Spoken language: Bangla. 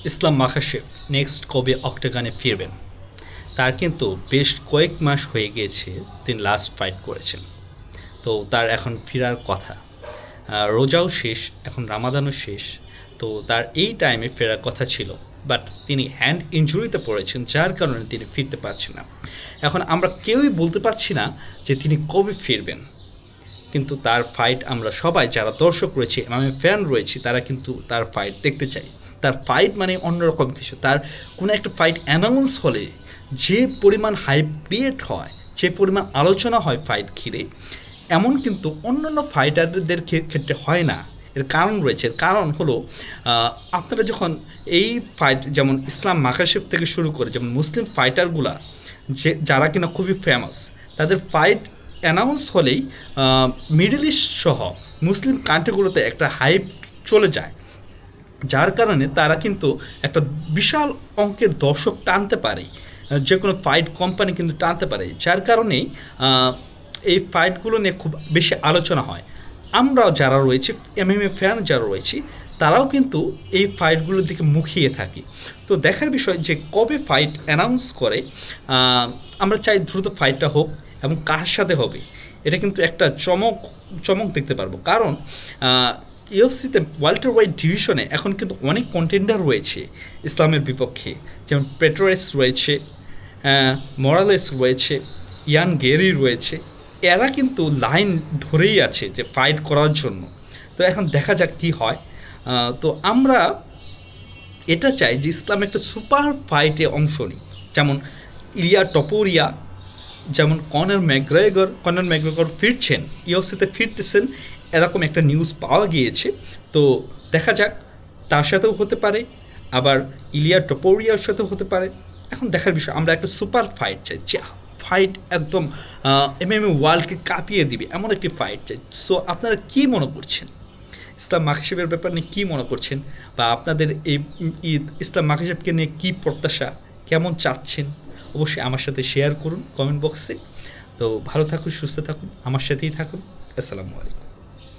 ইসলাম মাখাশেভ নেক্সট কবে অক্টাগনে ফিরবেন? তার কিন্তু বেশ কয়েক মাস হয়ে গিয়েছে তিনি লাস্ট ফাইট করেছেন। তো তার এখন ফেরার কথা। রোজাও শেষ, এখন রামাদানও শেষ। তো তার এই টাইমে ফেরার কথা ছিল, বাট তিনি হ্যান্ড ইনজুরিতে পড়েছেন, যার কারণে তিনি ফিরতে পারছেন না। এখন আমরা কেউই বলতে পারছি না যে তিনি কবে ফিরবেন, কিন্তু তার ফাইট আমরা সবাই যারা দর্শক রয়েছে এবং আমি ফ্যান রয়েছি তারা কিন্তু তার ফাইট দেখতে চাই। তার ফাইট মানে অন্যরকম কিছু। তার কোনো একটা ফাইট অ্যানাউন্স হলে যে পরিমাণ হাইপ ক্রিয়েট হয়, যে পরিমাণ আলোচনা হয় ফাইট ঘিরে, এমন কিন্তু অন্যান্য ফাইটারদের ক্ষেত্রে হয় না। এর কারণ রয়েছে। এর কারণ হলো আপনারা যখন এই ফাইট, যেমন ইসলাম মাখাশেভ থেকে শুরু করে যেমন মুসলিম ফাইটারগুলা যারা কিনা খুবই ফেমাস, তাদের ফাইট অ্যানাউন্স হলেই মিডল ইস্ট সহ মুসলিম কান্ট্রিগুলোতে একটা হাইপ চলে যায়, যার কারণে তারা কিন্তু একটা বিশাল অঙ্কের দর্শক টানতে পারে। যে কোনো ফাইট কোম্পানি কিন্তু টানতে পারে, যার কারণেই এই ফাইটগুলো নিয়ে খুব বেশি আলোচনা হয়। আমরাও যারা রয়েছি, এমএমএ ফ্যান যারা রয়েছি, তারাও কিন্তু এই ফাইটগুলোর দিকে মুখিয়ে থাকি। তো দেখার বিষয় যে কবে ফাইট অ্যানাউন্স করে। আমরা চাই দ্রুত ফাইটটা হোক এবং কার সাথে হবে, এটা কিন্তু একটা চমক দেখতে পারবো। কারণ ইউএফসিতে ওয়াল্টার ওয়াইড ডিভিশনে এখন কিন্তু অনেক কন্টেন্ডার রয়েছে ইসলামের বিপক্ষে, যেমন পেট্রোয়েস রয়েছে, মরালেস রয়েছে, ইয়ান গেরি রয়েছে। এরা কিন্তু লাইন ধরেই আছে যে ফাইট করার জন্য। তো এখন দেখা যাক কী হয়। তো আমরা এটা চাই যে ইসলাম একটা সুপার ফাইটে অংশ নিই, যেমন ইলিয়া টপোরিয়া, যেমন কনর ম্যাকগ্রেগর ফিরছেন, ইউএফসিতে ফিরতেছেন, এরকম একটা নিউজ পাওয়া গিয়েছে। তো দেখা যাক, তার সাথেও হতে পারে, আবার ইলিয়া টপোরিয়ার সাথেও হতে পারে। এখন দেখার বিষয়, আমরা একটা সুপার ফাইট চাই, যে ফাইট একদম এমএমএ ওয়ার্ল্ডকে কাঁপিয়ে দিবে এমন একটি ফাইট চাই। সো আপনারা কী মনে করছেন ইসলাম মাখাশেভের ব্যাপার নিয়ে, কী মনে করছেন, বা আপনাদের এই ইসলাম মাখাশেভকে নিয়ে কী প্রত্যাশা, কেমন চাচ্ছেন, অবশ্যই আমার সাথে শেয়ার করুন কমেন্ট বক্সে। তো ভালো থাকুন, সুস্থ থাকুন, আমার সাথেই থাকুন। আসসালামু আলাইকুম।